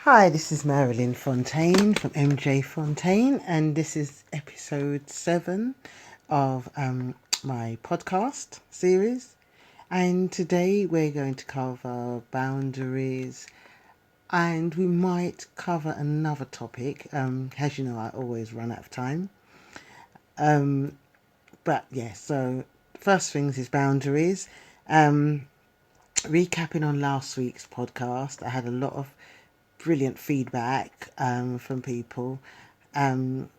Hi, this is Marilyn Fontaine from Mjfontaine, and this is episode 7 of my podcast series. And today we're going to cover boundaries, and we might cover another topic. As you know, I always run out of time. But yeah, so first things is boundaries. Recapping on last week's podcast, I had a lot of brilliant feedback from people. Um,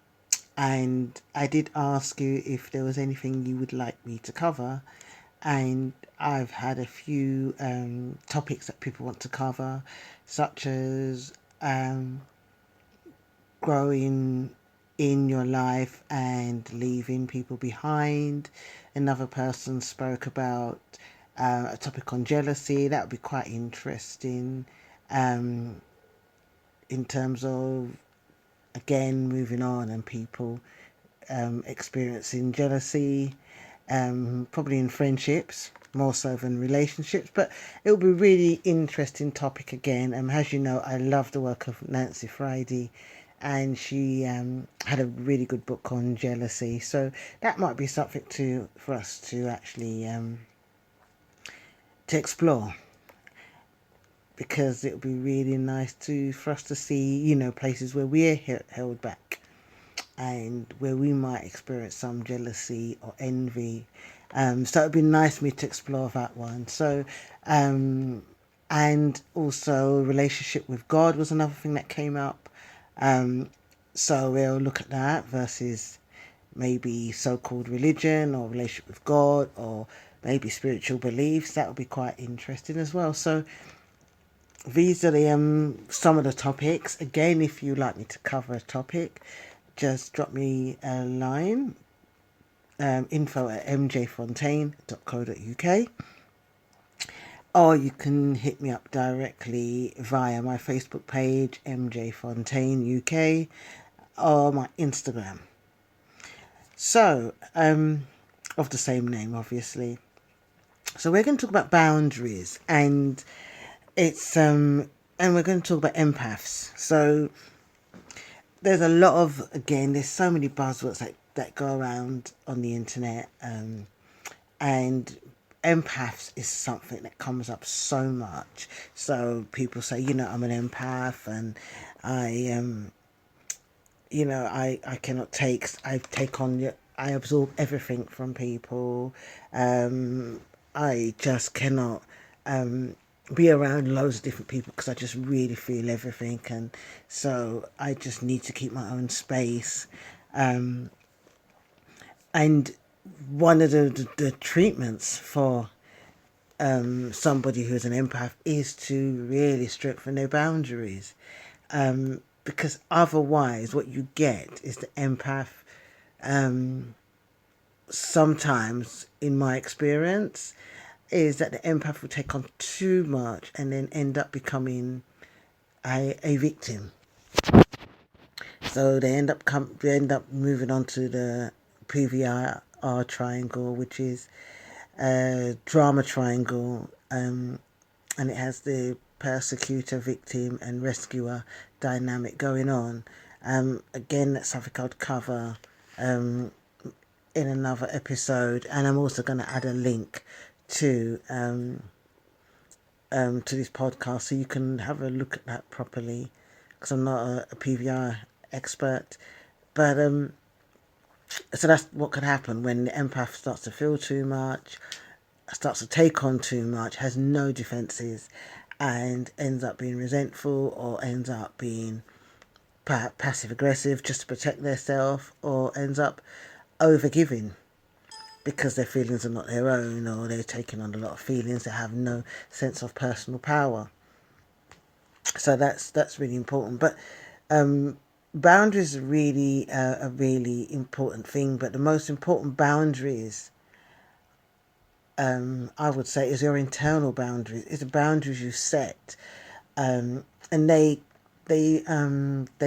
and I did ask you if there was anything you would like me to cover. And I've had a few topics that people want to cover, such as growing in your life and leaving people behind. Another person spoke about a topic on jealousy. That would be quite interesting um, in terms of, again, moving on and people experiencing jealousy, probably in friendships more so than relationships. But it will be a really interesting topic again. As you know, I love the work of Nancy Friday, and she had a really good book on jealousy. So that might be something for us to actually to explore, because it would be really nice for us to see, places where we're held back and where we might experience some jealousy or envy. So it would be nice for me to explore that one. So, and also relationship with God was another thing that came up. So we'll look at that versus maybe so-called religion or relationship with God, or maybe spiritual beliefs. That would be quite interesting as well. So these are the some of the topics. Again, if you'd like me to cover a topic, just drop me a line, info@mjfontaine.co.uk, or you can hit me up directly via my Facebook page, mjfontaine UK, or my Instagram. So, of the same name, obviously. So we're going to talk about boundaries, and we're going to talk about empaths. So there's a lot of, again, there's so many buzzwords that go around on the internet, and empaths is something that comes up so much. So people say, I'm an empath, and I I cannot I absorb everything from people. I just cannot be around loads of different people because I just really feel everything, and so I just need to keep my own space. And one of the treatments for somebody who's an empath is to really strengthen their boundaries, because otherwise what you get is the empath, sometimes in my experience, is that the empath will take on too much and then end up becoming a victim. So they end up moving on to the PVR triangle, which is a drama triangle, and it has the persecutor, victim, and rescuer dynamic going on. Again, that's something I'll cover in another episode, and I'm also going to add a link to this podcast so you can have a look at that properly, because I'm not a PVR expert. But so that's what could happen when the empath starts to feel too much, starts to take on too much, has no defenses, and ends up being resentful, or ends up being passive aggressive just to protect themselves, or ends up overgiving because their feelings are not their own, or they're taking on a lot of feelings. They have no sense of personal power. So that's really important. But boundaries are really a really important thing. But the most important boundaries, I would say, is your internal boundaries. It's the boundaries you set, and they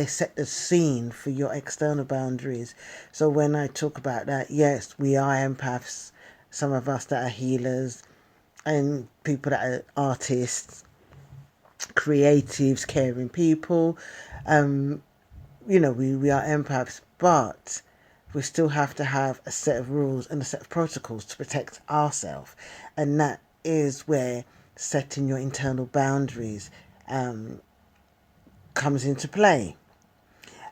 set the scene for your external boundaries. So when I talk about that, yes, we are empaths. Some of us that are healers, and people that are artists, creatives, caring people. We are empaths, but we still have to have a set of rules and a set of protocols to protect ourselves. And that is where setting your internal boundaries comes into play.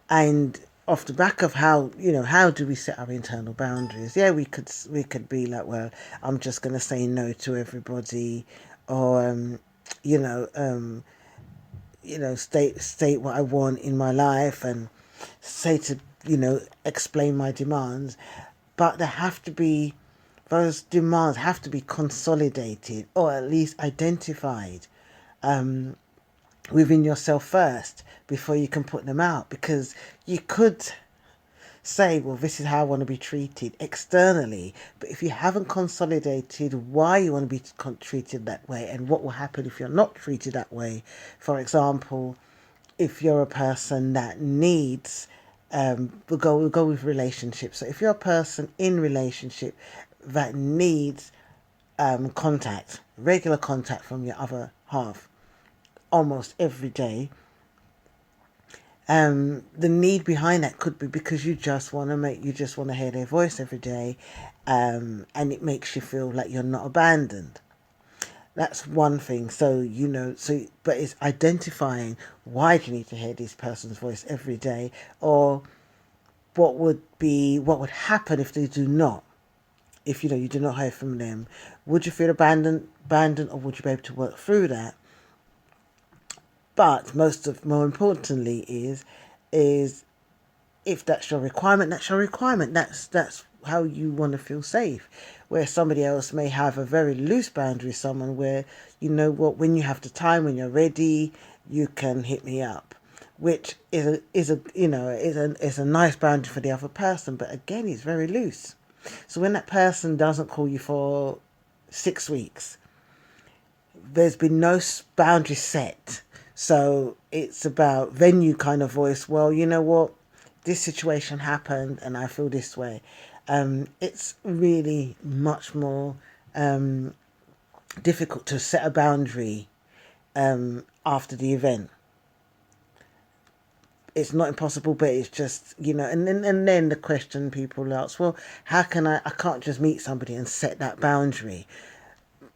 And off the back of how do we set our internal boundaries? Yeah, we could be like, well, I'm just going to say no to everybody, or you know, um, state what I want in my life, and say to explain my demands. But those demands have to be consolidated, or at least identified within yourself first before you can put them out, because you could say, well, this is how I want to be treated externally, but if you haven't consolidated why you want to be treated that way and what will happen if you're not treated that way. For example, if you're a person that needs we'll go with relationships. So if you're a person in relationship that needs regular contact from your other half almost every day, the need behind that could be because you just want to hear their voice every day, and it makes you feel like you're not abandoned. That's one thing. But it's identifying why do you need to hear this person's voice every day, or what would happen if they do not. If you do not hear from them, would you feel abandoned, or would you be able to work through that? But more importantly is if that's your requirement, that's your requirement. That's how you want to feel safe. Where somebody else may have a very loose boundary with someone, where when you have the time, when you're ready, you can hit me up, which is a nice boundary for the other person, but again, it's very loose. So when that person doesn't call you for 6 weeks, there's been no boundary set. So it's about, then you kind of voice, well, you know what, this situation happened and I feel this way. It's really much more difficult to set a boundary after the event. It's not impossible, but it's just, and then the question people ask, well, how can I can't just meet somebody and set that boundary.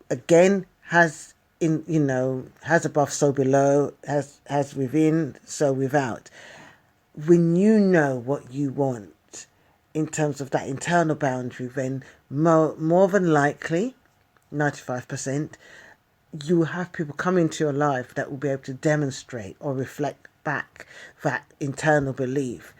Again, has above, so below, has within, so without. When you know what you want in terms of that internal boundary, then more than likely, 95%, you will have people come into your life that will be able to demonstrate or reflect back that internal belief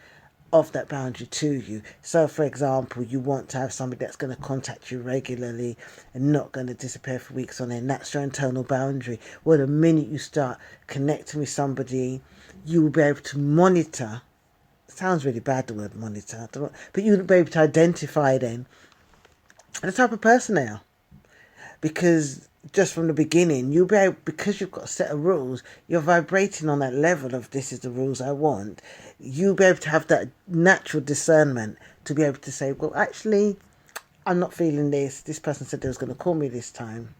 of that boundary to you. So, for example, you want to have somebody that's going to contact you regularly and not going to disappear for weeks on end. That's your internal boundary. Well, the minute you start connecting with somebody, you will be able to monitor. It sounds really bad, the word monitor, but you will be able to identify then the type of person they are. Because just from the beginning, you'll be able, because you've got a set of rules, you're vibrating on that level of this is the rules I want. You'll be able to have that natural discernment to be able to say, well, actually, I'm not feeling this. This person said they was going to call me this time,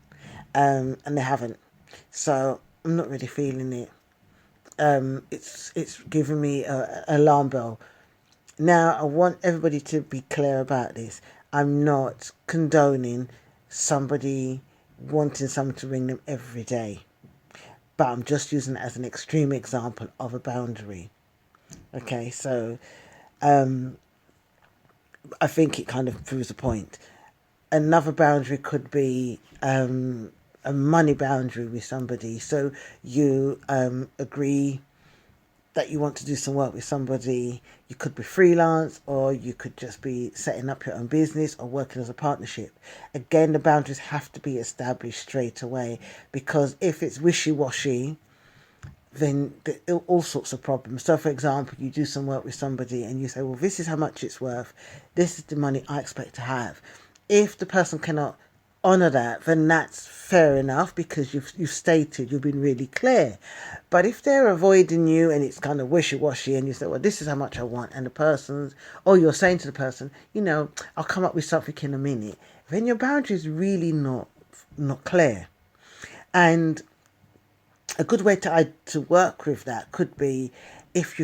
and they haven't. So I'm not really feeling it. It's giving me an alarm bell. Now, I want everybody to be clear about this. I'm not condoning somebody wanting someone to ring them every day, but I'm just using it as an extreme example of a boundary. Okay, so I think it kind of proves a point. Another boundary could be a money boundary with somebody. So you agree that you want to do some work with somebody. You could be freelance, or you could just be setting up your own business or working as a partnership. Again, the boundaries have to be established straight away, because if it's wishy-washy, then all sorts of problems. So, for example, you do some work with somebody and you say, well, this is how much it's worth. This is the money I expect to have. If the person cannot honour that, then that's fair enough, because you've stated, you've been really clear. But if they're avoiding you and it's kind of wishy-washy, and you say, well, this is how much I want, and or you're saying to the person, I'll come up with something in a minute, then your boundary is really not clear. And a good way to work with that could be, if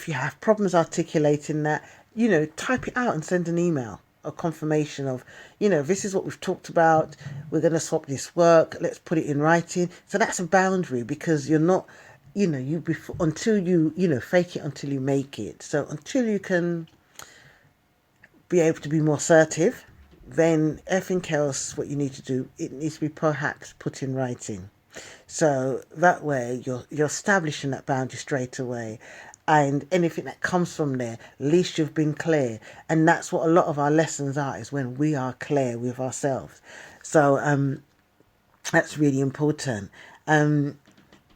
you have problems articulating that, type it out and send an email, a confirmation of, this is what we've talked about. We're going to swap this work. Let's put it in writing. So that's a boundary, because you're not, you before, until you, fake it until you make it. So until you can be able to be more assertive, then everything else, what you need to do, it needs to be perhaps put in writing. So that way you're establishing that boundary straight away, and anything that comes from there, at least you've been clear. And that's what a lot of our lessons are, is when we are clear with ourselves. So that's really important. And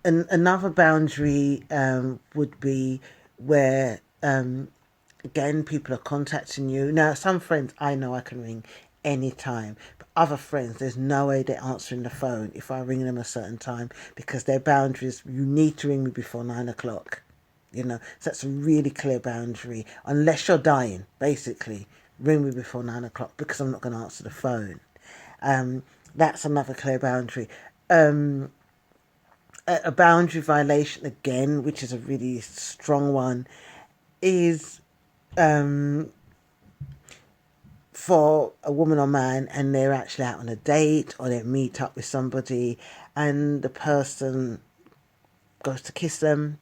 another boundary would be where again, people are contacting you. Now, some friends I know I can ring anytime, but other friends, there's no way they're answering the phone if I ring them a certain time, because their boundaries, you need to ring me before 9 o'clock. So that's a really clear boundary. Unless you're dying, basically, ring me before 9 o'clock, because I'm not going to answer the phone. That's another clear boundary. A boundary violation, again, which is a really strong one, is for a woman or man, and they're actually out on a date, or they meet up with somebody, and the person goes to kiss them,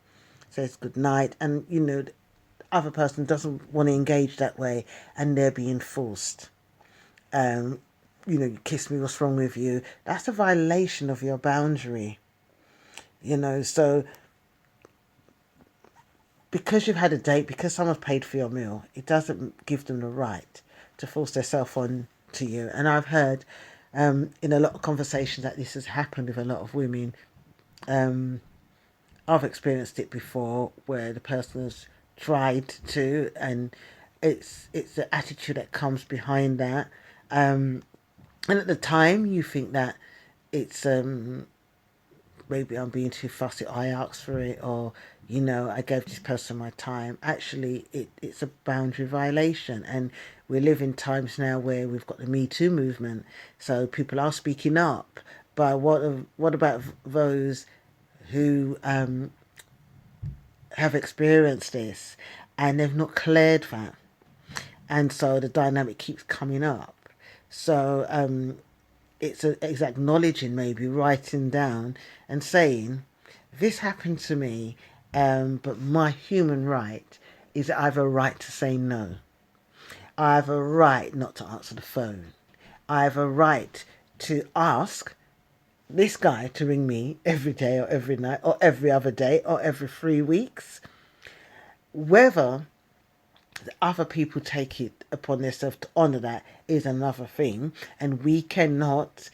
says good night, and the other person doesn't want to engage that way, and they're being forced. You kiss me, what's wrong with you? That's a violation of your boundary. So because you've had a date, because someone's paid for your meal, it doesn't give them the right to force themselves on to you. And I've heard in a lot of conversations that this has happened with a lot of women. I've experienced it before, where the person has tried to, and it's the attitude that comes behind that. And at the time, you think that it's maybe I'm being too fussy, I asked for it, or I gave this person my time. Actually, it's a boundary violation, and we live in times now where we've got the Me Too movement, so people are speaking up. But what about those who have experienced this and they've not cleared that, and so the dynamic keeps coming up? So it's acknowledging, maybe writing down and saying, this happened to me, but my human right is that I have a right to say no. I have a right not to answer the phone. I have a right to ask this guy to ring me every day, or every night, or every other day, or every 3 weeks. Whether other people take it upon themselves to honour that is another thing, and we cannot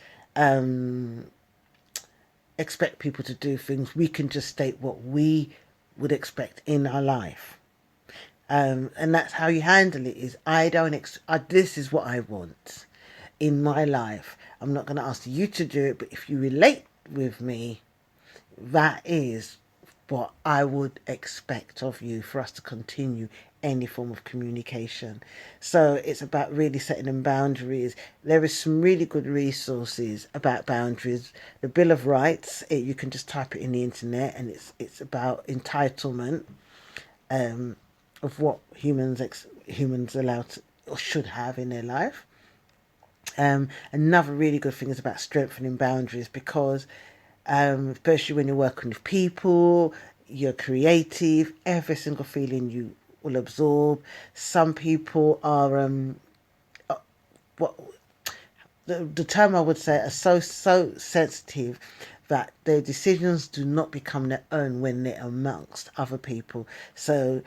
expect people to do things. We can just state what we would expect in our life, and that's how you handle it. Is this is what I want in my life. I'm not going to ask you to do it, but if you relate with me, that is what I would expect of you, for us to continue any form of communication. So it's about really setting them boundaries. There is some really good resources about boundaries. The Bill of Rights, you can just type it in the internet, and it's about entitlement of what humans allowed to, or should have in their life. Another really good thing is about strengthening boundaries, because especially when you're working with people, you're creative, every single feeling you will absorb. Some people are what the term I would say are so sensitive that their decisions do not become their own when they're amongst other people. So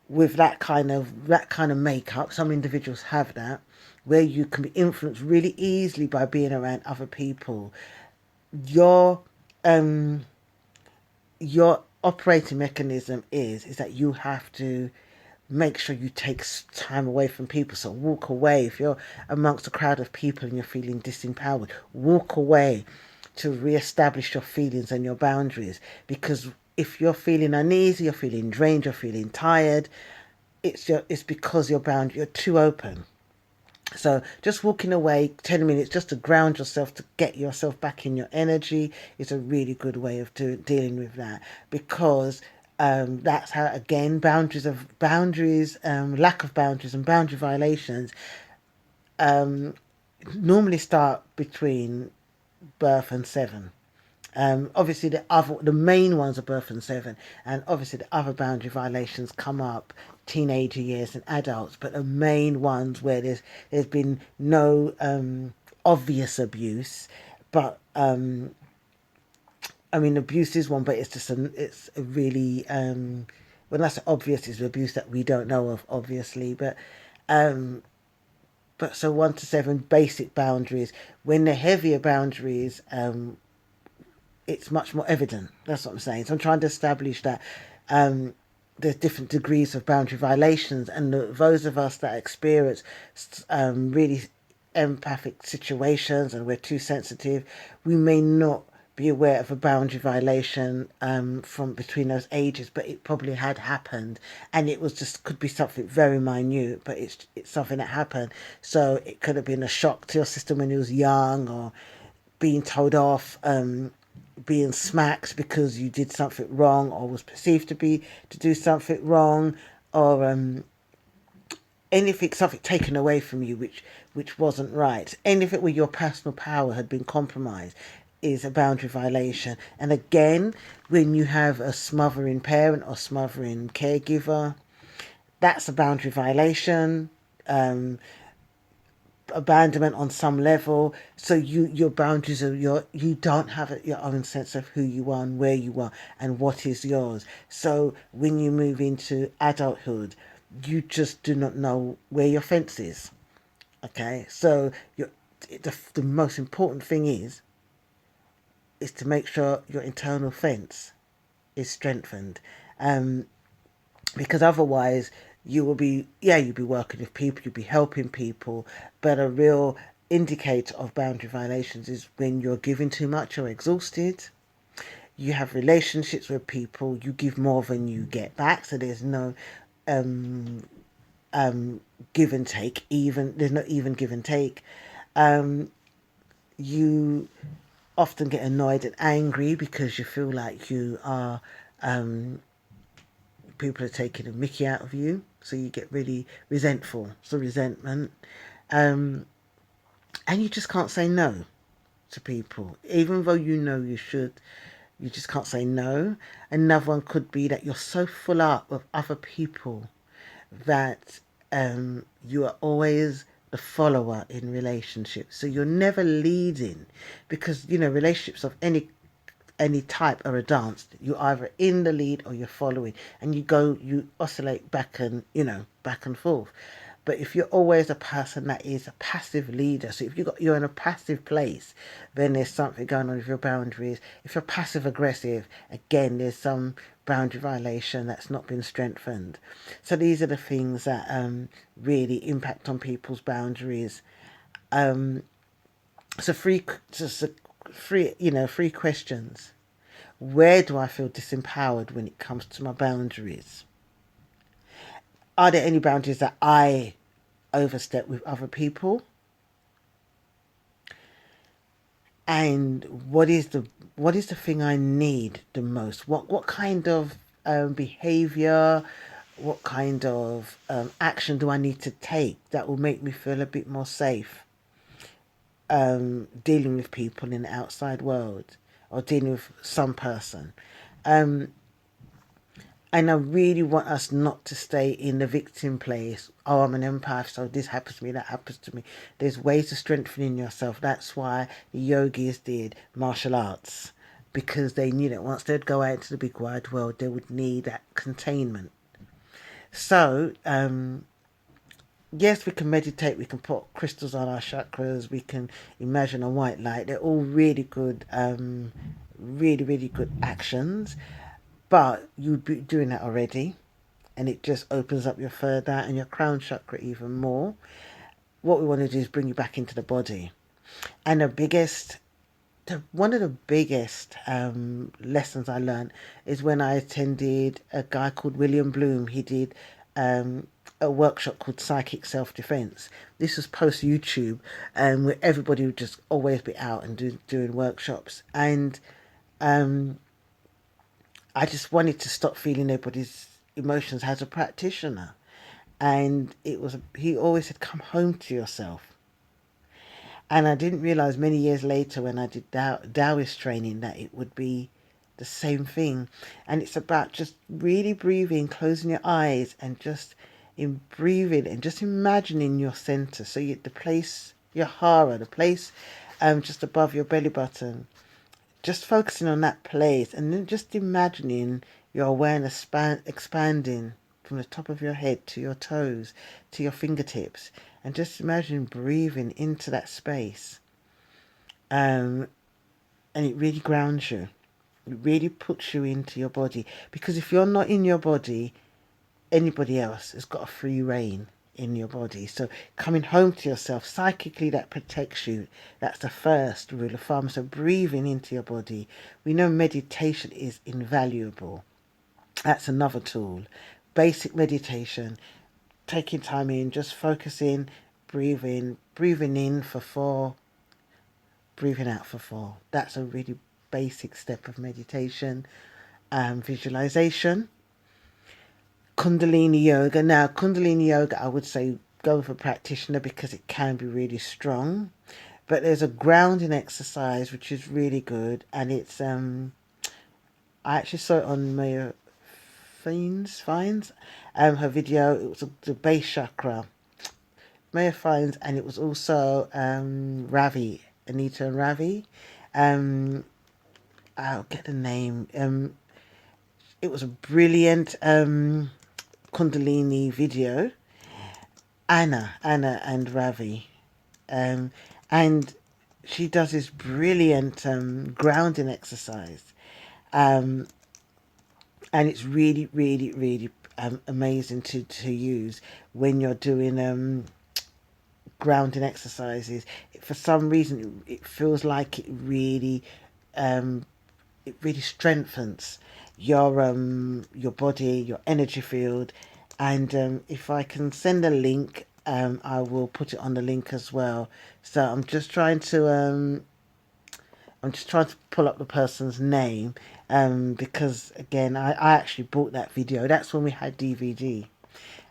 with that kind of makeup, some individuals have that, where you can be influenced really easily by being around other people. Your operating mechanism is that you have to make sure you take time away from people. So walk away. If you're amongst a crowd of people and you're feeling disempowered, walk away to re-establish your feelings and your boundaries. Because if you're feeling uneasy, you're feeling drained, you're feeling tired, it's because you're too open. So just walking away 10 minutes just to ground yourself, to get yourself back in your energy, is a really good way of dealing with that, because that's how, again, lack of boundaries and boundary violations normally start between birth and 7. Obviously, the main ones are birth and 7, and obviously the other boundary violations come up teenager years and adults. But the main ones where there's been no obvious abuse, but I mean, abuse is one, but it's a really well, that's obvious, is abuse that we don't know of, obviously, but so 1 to 7 basic boundaries. When the heavier boundaries, it's much more evident. That's what I'm saying. So I'm trying to establish that there's different degrees of boundary violations, and those of us that experience really empathic situations and we're too sensitive, we may not be aware of a boundary violation from between those ages, but it probably had happened, and it was just, could be something very minute, but it's something that happened. So it could have been a shock to your system when you was young, or being told off, being smacked because you did something wrong, or was perceived to do something wrong, or anything, something taken away from you which wasn't right. Anything where your personal power had been compromised is a boundary violation. And again, when you have a smothering parent or smothering caregiver, that's a boundary violation. Abandonment on some level. So your boundaries are you don't have your own sense of who you are and where you are and what is yours. So when you move into adulthood, you just do not know where your fence is. Okay, so the most important thing is to make sure your internal fence is strengthened, because otherwise you'll be working with people, you'll be helping people, but a real indicator of boundary violations is when you're giving too much or exhausted. You have relationships with people, you give more than you get back, so there's no give and take. Even there's no even give and take. You often get annoyed and angry because you feel like you are people are taking a mickey out of you, so you get really resentful. So resentment, and you just can't say no to people, even though you know you should. You just can't say no. Another one could be that you're so full up of other people that you are always the follower in relationships. So you're never leading, because relationships of any type are a dance. You're either in the lead or you're following, and you oscillate back and forth. But if you're always a person that is a passive leader, so if you're in a passive place, then there's something going on with your boundaries. If you're passive aggressive, again, there's some boundary violation that's not been strengthened. So these are the things that really impact on people's boundaries. So three questions. Where do I feel disempowered when it comes to my boundaries? Are there any boundaries that I overstep with other people? And what is the thing I need the most? What kind of behavior, what kind of action do I need to take that will make me feel a bit more safe dealing with people in the outside world, or dealing with some person? And I really want us not to stay in the victim place. Oh, I'm an empath, so this happens to me, that happens to me. There's ways to strengthening yourself. That's why the yogis did martial arts, because they knew that once they'd go out into the big wide world, they would need that containment. So, yes, we can meditate, we can put crystals on our chakras, we can imagine a white light. They're all really good, really good actions. But you'd be doing that already, and it just opens up your third eye and your crown chakra even more. What we want to do is bring you back into the body. And one of the biggest lessons I learned is when I attended a guy called William Bloom. He did a workshop called Psychic Self-Defense. This was post YouTube, where everybody would just always be out and doing workshops. And I just wanted to stop feeling everybody's emotions as a practitioner. And he always said, come home to yourself. And I didn't realize many years later when I did Taoist training that it would be the same thing. And it's about just really breathing, closing your eyes, and just in breathing and just imagining your center. So the place, your hara, the place just above your belly button, just focusing on that place, and then just imagining your awareness expanding from the top of your head to your toes, to your fingertips, and just imagine breathing into that space. And it really grounds you. It really puts you into your body. Because if you're not in your body, anybody else has got a free reign in your body. So coming home to yourself, psychically, that protects you. That's the first rule of thumb. So breathing into your body. We know meditation is invaluable. That's another tool. Basic meditation, taking time in, just focusing, breathing in for 4, breathing out for 4. That's a really basic step of meditation. Visualization. Kundalini yoga. Now, Kundalini yoga, I would say go with a practitioner because it can be really strong. But there's a grounding exercise which is really good, and it's I actually saw it on Fiennes, her video. It was the base chakra, Mjfontaine, and it was also Ravi, Anita and Ravi. I'll get the name. It was a brilliant Kundalini video. Anna and Ravi, and she does this brilliant grounding exercise, and it's really, really, really amazing to use when you're doing grounding exercises. For some reason, it feels like it really strengthens your body, your energy field. And if I can send a link, I will put it on the link as well. So I'm just trying to pull up the person's name, because again, I actually bought that video. That's when we had DVD.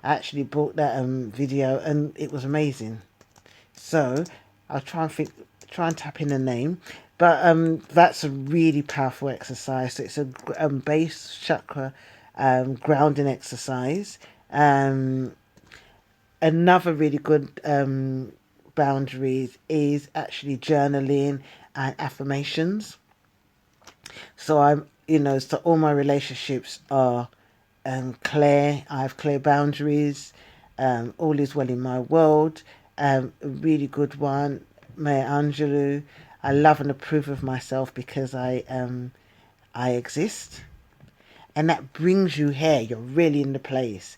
I actually bought that video, and it was amazing. So I'll try and tap in the name. But that's a really powerful exercise. So it's a base chakra grounding exercise. Another really good boundaries is actually journaling and affirmations. So so all my relationships are clear. I have clear boundaries. All is well in my world. A really good one, Maya Angelou. I love and approve of myself because I exist, and that brings you here. You're really in the place,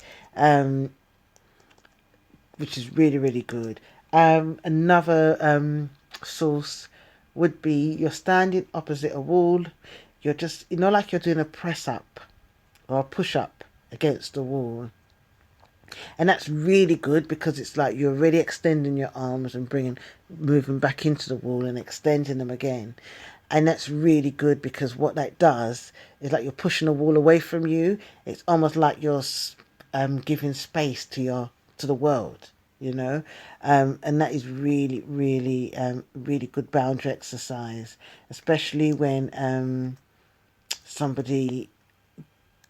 which is really, really good. Another source would be you're standing opposite a wall. You're just, like you're doing a press up or a push up against the wall. And that's really good because it's like you're really extending your arms and moving back into the wall and extending them again. And that's really good because what that does is like you're pushing the wall away from you. It's almost like you're giving space to the world, and that is really, really, really good boundary exercise, especially when somebody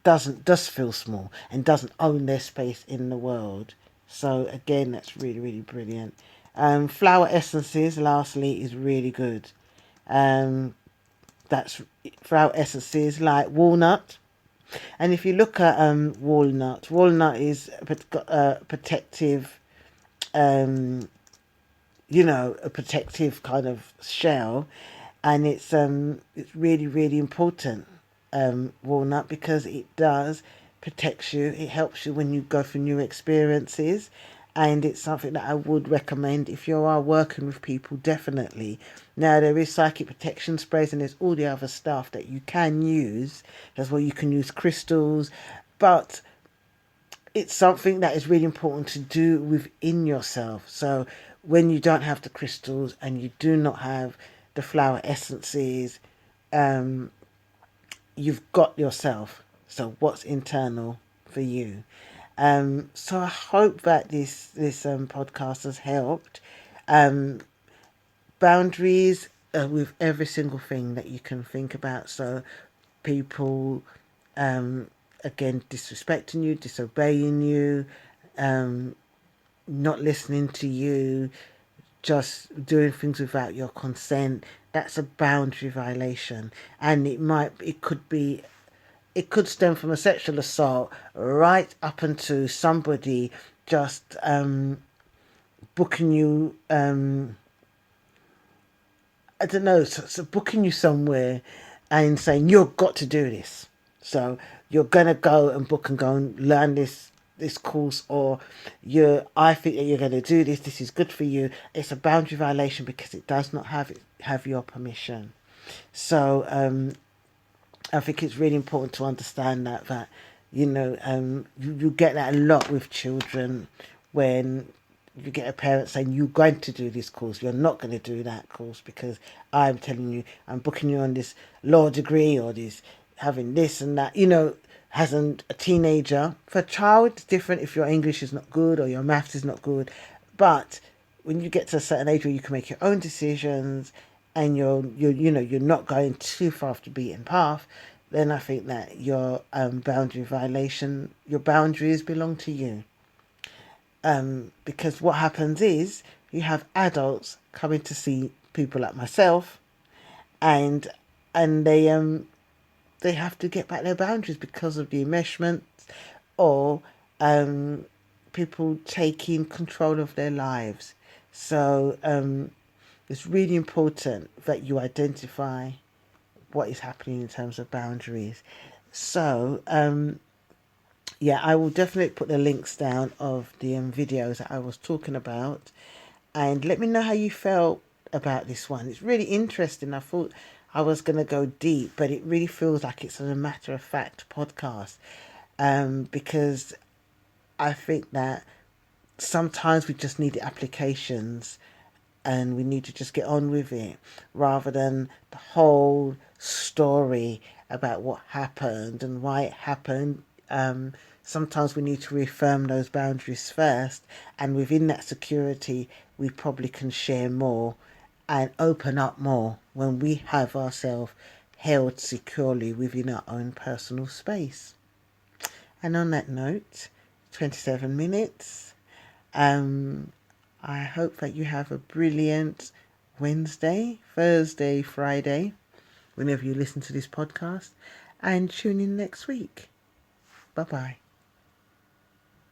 does feel small and doesn't own their space in the world. So again, that's really, really brilliant. Flower essences, lastly, is really good. That's flower essences like walnut. And if you look at walnut is a protective, a protective kind of shell, and it's really, really important. Walnut, because it does protect you. It helps you when you go through new experiences, and it's something that I would recommend if you are working with people, definitely. Now, there is psychic protection sprays and there's all the other stuff that you can use as well. You can use crystals, but it's something that is really important to do within yourself. So when you don't have the crystals and you do not have the flower essences, you've got yourself. So what's internal for you? So I hope that this podcast has helped. Boundaries with every single thing that you can think about. So people, again, disrespecting you, disobeying you, not listening to you, just doing things without your consent. That's a boundary violation, and it could stem from a sexual assault right up into somebody just booking you. I don't know, so booking you somewhere and saying you've got to do this. So you're gonna go and book and go and learn this course, or I think that you're gonna do this. This is good for you. It's a boundary violation because it does not have your permission. So I think it's really important to understand that you get that a lot with children when you get a parent saying you're going to do this course, you're not going to do that course because I'm telling you, I'm booking you on this law degree or this having this and that. Hasn't a teenager. For a child, it's different if your English is not good or your maths is not good, but when you get to a certain age where you can make your own decisions and you're not going too far off the beaten path, then I think that your boundary violation, your boundaries belong to you. Because what happens is you have adults coming to see people like myself, and they have to get back their boundaries because of the enmeshment or people taking control of their lives. So it's really important that you identify what is happening in terms of boundaries. So yeah, I will definitely put the links down of the videos that I was talking about, and let me know how you felt about this one. It's really interesting. I thought I was going to go deep, but it really feels like it's a matter of fact podcast, because I think that sometimes we just need the applications and we need to just get on with it rather than the whole story about what happened and why it happened. Sometimes we need to reaffirm those boundaries first, and within that security we probably can share more and open up more when we have ourselves held securely within our own personal space. And on that note, 27 minutes. I hope that you have a brilliant Wednesday, Thursday, Friday, whenever you listen to this podcast, and tune in next week. Bye-bye.